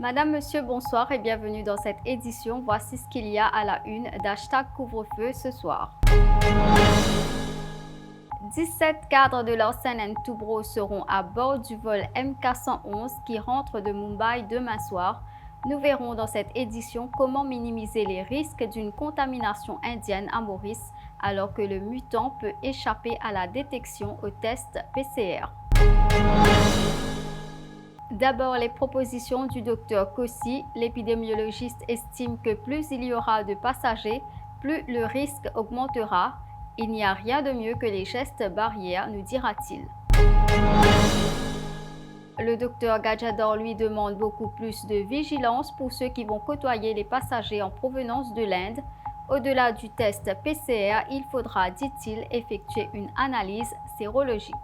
Madame, Monsieur, bonsoir et bienvenue dans cette édition. Voici ce qu'il y a à la une d'Hashtag Couvre-feu ce soir. 17 cadres de l'Orsen Toubro seront à bord du vol MK111 qui rentre de Mumbai demain soir. Nous verrons dans cette édition comment minimiser les risques d'une contamination indienne à Maurice alors que le mutant peut échapper à la détection au test PCR. D'abord, les propositions du Dr Kossi. L'épidémiologiste estime que plus il y aura de passagers, plus le risque augmentera. Il n'y a rien de mieux que les gestes barrières, nous dira-t-il. Le docteur Gadjador lui demande beaucoup plus de vigilance pour ceux qui vont côtoyer les passagers en provenance de l'Inde. Au-delà du test PCR, il faudra, dit-il, effectuer une analyse sérologique.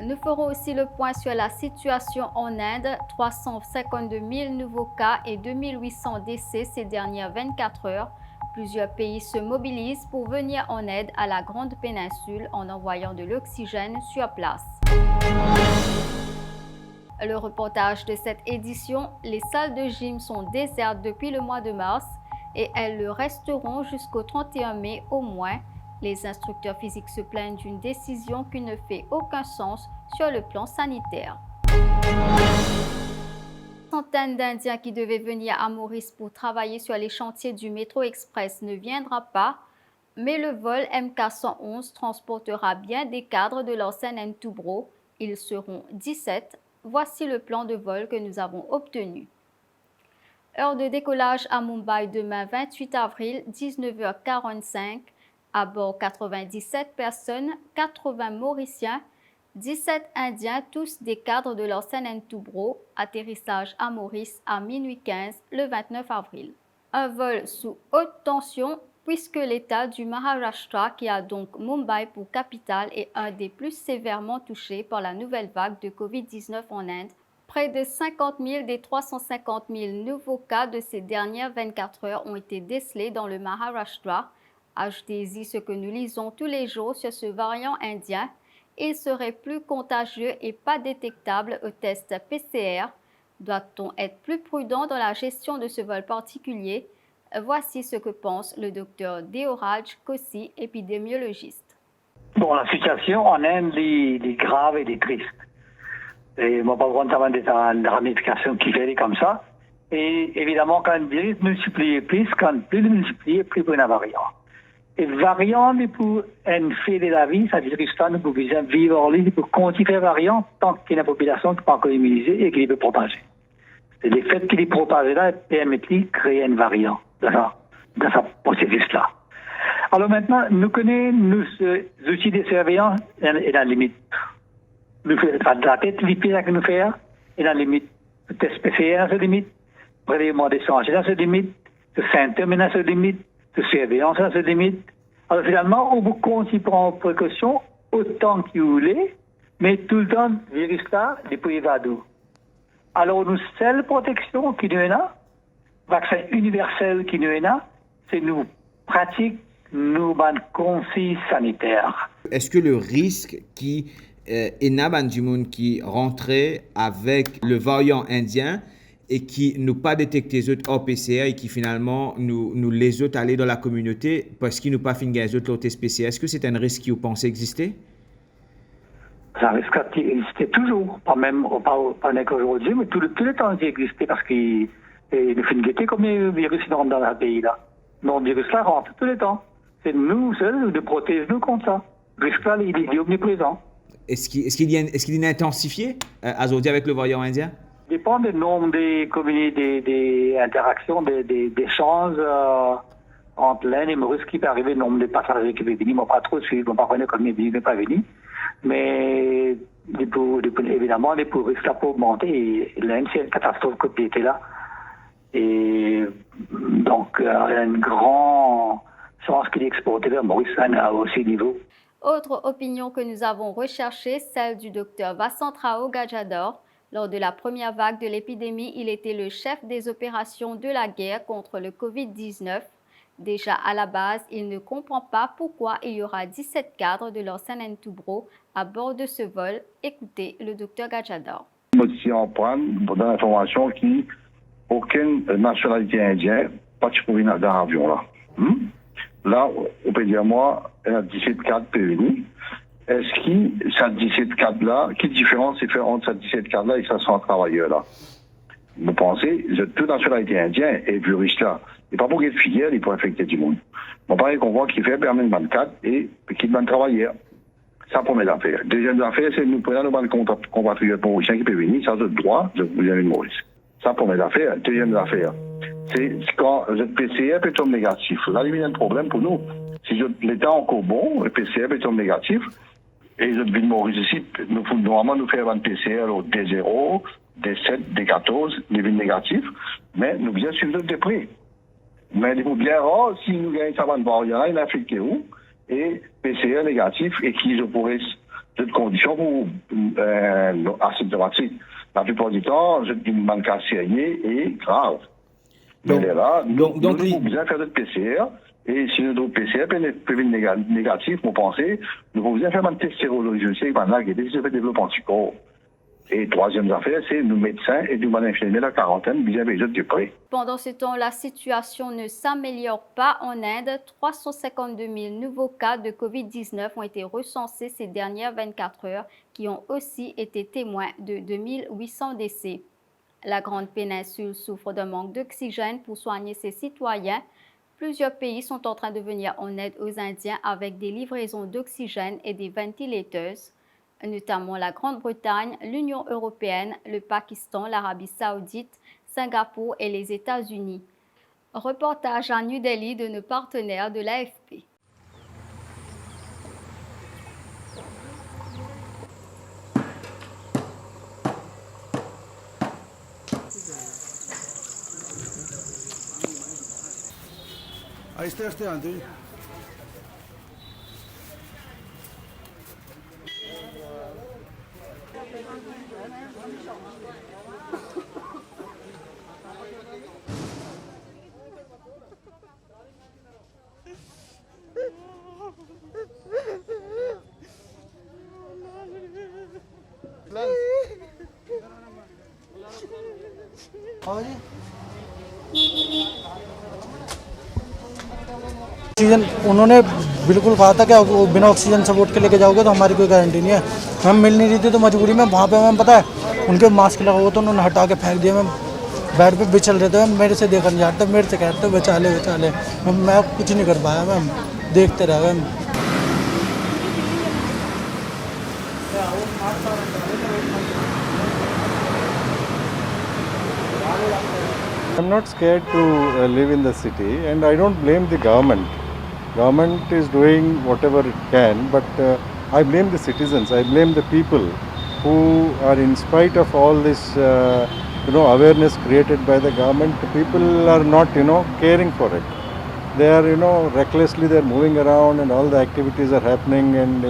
Nous ferons aussi le point sur la situation en Inde. 352 000 nouveaux cas et 2800 décès ces dernières 24 heures. Plusieurs pays se mobilisent pour venir en aide à la Grande Péninsule en envoyant de l'oxygène sur place. Le reportage de cette édition, les salles de gym sont désertes depuis le mois de mars et elles le resteront jusqu'au 31 mai au moins. Les instructeurs physiques se plaignent d'une décision qui ne fait aucun sens sur le plan sanitaire. Centaines d'Indiens qui devaient venir à Maurice pour travailler sur les chantiers du métro express ne viendra pas, mais le vol MK111 transportera bien des cadres de l'Orsen Toubro. Ils seront 17. Voici le plan de vol que nous avons obtenu. Heure de décollage à Mumbai demain 28 avril, 19h45. À bord 97 personnes, 80 Mauriciens, 17 Indiens, tous des cadres de l'Orsen Toubro. Atterrissage à Maurice à minuit 15 le 29 avril. Un vol sous haute tension puisque l'État du Maharashtra, qui a donc Mumbai pour capitale, est un des plus sévèrement touchés par la nouvelle vague de Covid-19 en Inde. Près de 50 000 des 350 000 nouveaux cas de ces dernières 24 heures ont été décelés dans le Maharashtra. Ajoutez-y ce que nous lisons tous les jours sur ce variant indien. Il serait plus contagieux et pas détectable au test PCR. Doit-on être plus prudent dans la gestion de ce vol particulier? Voici ce que pense le docteur Deoraj Kossi, épidémiologiste. Bon, la situation en Inde est grave et est triste. Et on pas vraiment des ramifications qui varient comme ça. Et évidemment, quand le virus multiplie plus, quand plus il multiplie, plus il y a un variant. Et variant, pour un fait de la vie, ça veut dire que nous pouvons vivre en ligne pour continuer variant tant qu'il y a une population qui n'est pas encore immunisée et qui peut propager. Et le fait qu'il est propagé là permet de créer un variant dans ce processus-là. Alors maintenant, nous connaissons nos outils de surveillance et la limite. Nous faisons la tête VPA que nous faisons et la limite. Le test PCR à sa limite, le prélèvement des sangs à sa limite, le symptôme à sa limite, la surveillance à sa limite. Alors finalement, on vous continue prendre précaution autant que vous voulez, mais tout le temps, le virus-là, il peut évader. Alors, nous, seule protection qui nous est là, vaccin universel qui nous est là, c'est nous pratiquons nos conseils sanitaires. Est-ce que le risque qui est naban du monde qui rentrait avec le variant indien et qui nous pas détecté les autres hors PCR et qui finalement nous les autres aller dans la communauté parce qu'ils nous pas fini les autres test PCR, est-ce que c'est un risque qui vous pensez exister? Ça risque d'exister toujours, pas qu'aujourd'hui, mais tout le temps il existait parce qu'il nous fait une gaieté comme le virus rentre dans le pays là. Non, le virus là rentre tout le temps. C'est nous seuls de protéger nous contre ça. Le risque là, il est omniprésent. Est-ce qu'il est intensifié aujourd'hui avec le variant indien? Ça dépend du nombre des communautés, des interactions, des échanges entre l'Inde et Maurice qui peut arriver, le nombre de passagers qui peuvent venir. Moi, pas trop suivre, je ne sais pas combien de ne pas venir. Mais évidemment, les risques là pour augmenter. Et l'Inde, c'est une catastrophe qui était là. Et donc, il y a une grande chance qu'il est exporté vers Maurice à aussi niveau. Autre opinion que nous avons recherchée, celle du docteur Vasantrao Gadjador. Lors de la première vague de l'épidémie, il était le chef des opérations de la guerre contre le Covid-19. Déjà à la base, il ne comprend pas pourquoi il y aura 17 cadres de l'Orsen Toubro à bord de ce vol. Écoutez le docteur Gadjador. Much qui en prennent dans l'information qui aucune nationalité indienne, pas de venir dans l'avion là. Là, on peut dire moi, il y a 17 cadres réunis. Est-ce que cette 17 cadres là, quelle différence il fait entre cette 17 cadres là et ces 100 travailleurs là? Vous pensez, toute nationalité indienne et juriste là, il n'y a pas beaucoup de filières, il peut affecter du monde. On parle qu'on voit qu'il fait permis de 24 et qu'il va travailler. Ça, première affaire. Deuxième affaire, c'est nous prenons nos compatriotes mauriciens qui peuvent venir, ça, c'est le droit de venir de Maurice. Ça, première affaire. Deuxième affaire, c'est quand le PCR peut tomber négatif. Là, il y a un problème pour nous. Si l'État est encore bon, le PCR peut tomber négatif, et les villes Maurice ici, normalement, nous faisons un PCR au D0, D7, D14, les villes négatives, mais nous bien suivre de près. Mais il faut bien voir si nous gagnons ça, il a affecté où, et PCR négatif, et qui je pourrais cette condition pour asymptomatique. La plupart du temps, je dis manque à sérieux et grave. Donc, mais là, nous donc, devons bien faire notre PCR, et si notre PCR peut venir négatif, vous pensez, nous devons bien faire un test sérologique aussi, pendant que des développement anticorps. Et troisième affaire, c'est nous médecins et nous infirmiers la quarantaine, bien les autres de près. Pendant ce temps, la situation ne s'améliore pas en Inde. 352 000 nouveaux cas de COVID-19 ont été recensés ces dernières 24 heures, qui ont aussi été témoins de 2800 décès. La Grande Péninsule souffre d'un manque d'oxygène pour soigner ses citoyens. Plusieurs pays sont en train de venir en aide aux Indiens avec des livraisons d'oxygène et des ventilateurs, notamment la Grande-Bretagne, l'Union européenne, le Pakistan, l'Arabie saoudite, Singapour et les États-Unis. Reportage à New Delhi de nos partenaires de l'AFP. आहिस्ते आहिस्ते आते जी ऑक्सीजन उन्होंने बिल्कुल कहा था कि बिना oxygen support के लेके जाओगे तो हमारी कोई गारंटी नहीं है। मैम मिल नहीं रही थी तो मजबूरी में वहाँ पे मैम पता है उनके मास्क लगा हुआ तो उन्होंने हटा के फेंक दिया। मैम बेड पे बिछल रहे थे, मैम मेरे से देखा नहीं जाता, मेरे से कहते बचा ले मैम मैं कुछ नहीं कर पाया, मैम देखते रह ma'am. I'm not scared to live in the city, and I don't blame the government. Government is doing whatever it can, but I blame the citizens. I blame the people who are, in spite of all this, awareness created by the government. People are not, caring for it. They are, recklessly they're moving around, and all the activities are happening, and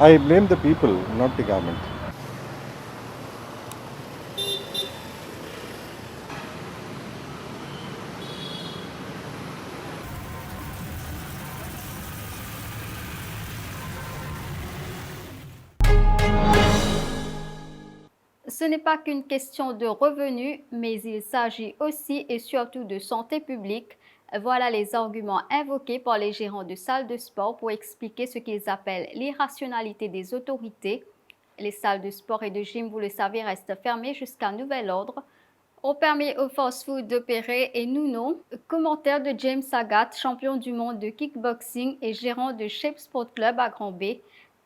I blame the people, not the government. Ce n'est pas qu'une question de revenus, mais il s'agit aussi et surtout de santé publique. Voilà les arguments invoqués par les gérants de salles de sport pour expliquer ce qu'ils appellent l'irrationalité des autorités. Les salles de sport et de gym, vous le savez, restent fermées jusqu'à nouvel ordre. On permet au fast-food d'opérer et nous non. Commentaire de James Sagat, champion du monde de kickboxing et gérant de Shape Sport Club à Grand B.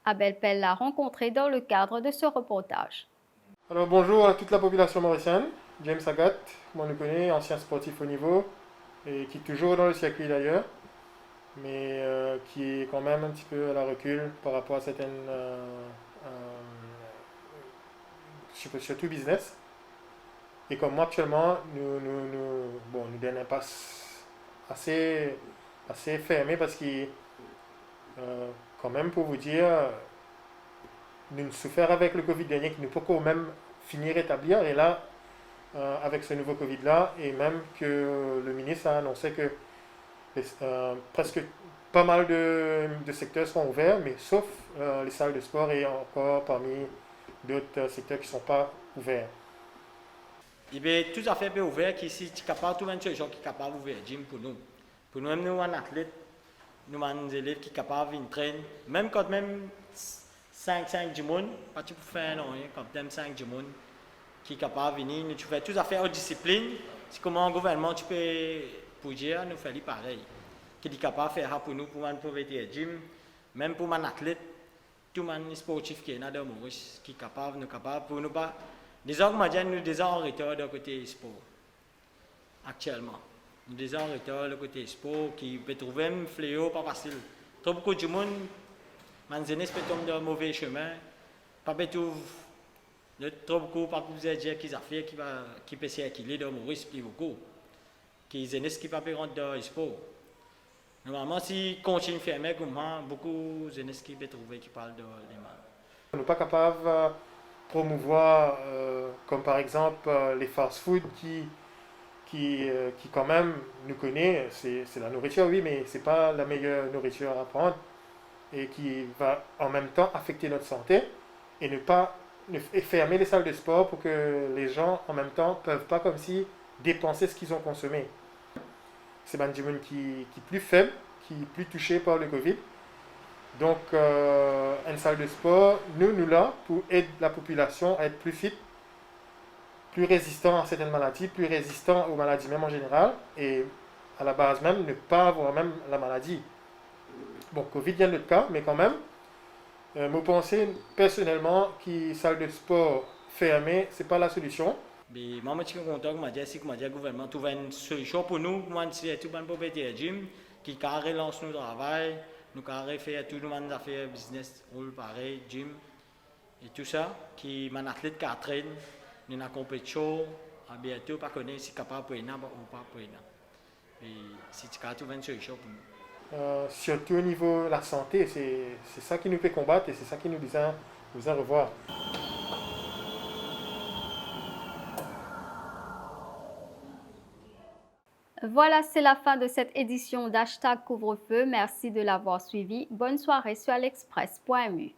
Abel Pell l'a rencontré dans le cadre de ce reportage. Alors bonjour à toute la population mauricienne, James Sagat, moi je le connais, ancien sportif au niveau, et qui est toujours dans le circuit d'ailleurs, mais qui est quand même un petit peu à la recul par rapport à certaines, surtout business. Et comme moi actuellement, nous donne un impasse assez fermé parce que, quand même pour vous dire, nous souffrons avec le Covid dernier qui nous peut quand même finir rétablir. Et là, avec ce nouveau Covid-là, et même que le ministre a annoncé que presque pas mal de secteurs seront ouverts, mais sauf les salles de sport et encore parmi d'autres secteurs qui ne sont pas ouverts. Il est tout à fait ouvert qui si tu es capable tout même ces gens qui sont capables d'ouvrir gym pour nous. Pour nous même nous un athlète, nous avons des élèves qui sont capables de traîner même quand même 5 du monde, pas tu peux faire non, quand même 5 du monde qui est capable de venir, tu fais tout à fait en discipline. C'est comment un gouvernement tu peux pour dire nous faire pareil. Qui est capable de faire pour nous pour un pauvreté gym, même pour un athlète, tout un sportif qui est là dans Maurice, qui est capable, nous capable pour nous pas. Disons que nous sommes en retard de côté sport actuellement. Nous sommes en retard de côté sport qui peut trouver un fléau pas facile. Trop beaucoup de monde, man jeunesse peut tomber dans un mauvais chemin. Pas tout, trop beaucoup pas vous dire qu'ils affaires qui peut circuler dans Maurice plus beaucoup. Qui jeunesse qui pas peut rentrer dans le sport. Normalement si continue fermé comme moi, beaucoup de jeunesse qui peut trouver qui parlent de les mal. On n'est pas capable de promouvoir, comme par exemple les fast-food qui quand même nous connaît, c'est la nourriture, oui, mais c'est pas la meilleure nourriture à prendre et qui va en même temps affecter notre santé et et fermer les salles de sport pour que les gens en même temps peuvent pas comme si dépenser ce qu'ils ont consommé. C'est un monde qui est plus faible, qui est plus touché par le Covid. Donc, une salle de sport, nous là, pour aider la population à être plus fit, plus résistant à certaines maladies, plus résistant aux maladies même en général, et à la base même, ne pas avoir même la maladie. Bon, Covid vient de notre cas, mais quand même, moi pensez personnellement que salle de sport fermée, c'est pas la solution. Mais moi, je suis content que le gouvernement trouve une solution pour nous. Moi, c'est tout le monde pour péter le gym, qui relance notre travail, nous fait tout le monde affaires business, rôle pareil, gym, et tout ça, qui est un athlète qui traîne, nous avons compétition, à bientôt, pas connaître si capable pour ou pas pour et si tu as trouvé une solution pour nous. Surtout au niveau de la santé, c'est ça qui nous fait combattre et c'est ça qui nous besoin revoir. Voilà, c'est la fin de cette édition d'Hashtag Couvre-feu. Merci de l'avoir suivi. Bonne soirée sur alexpress.mu.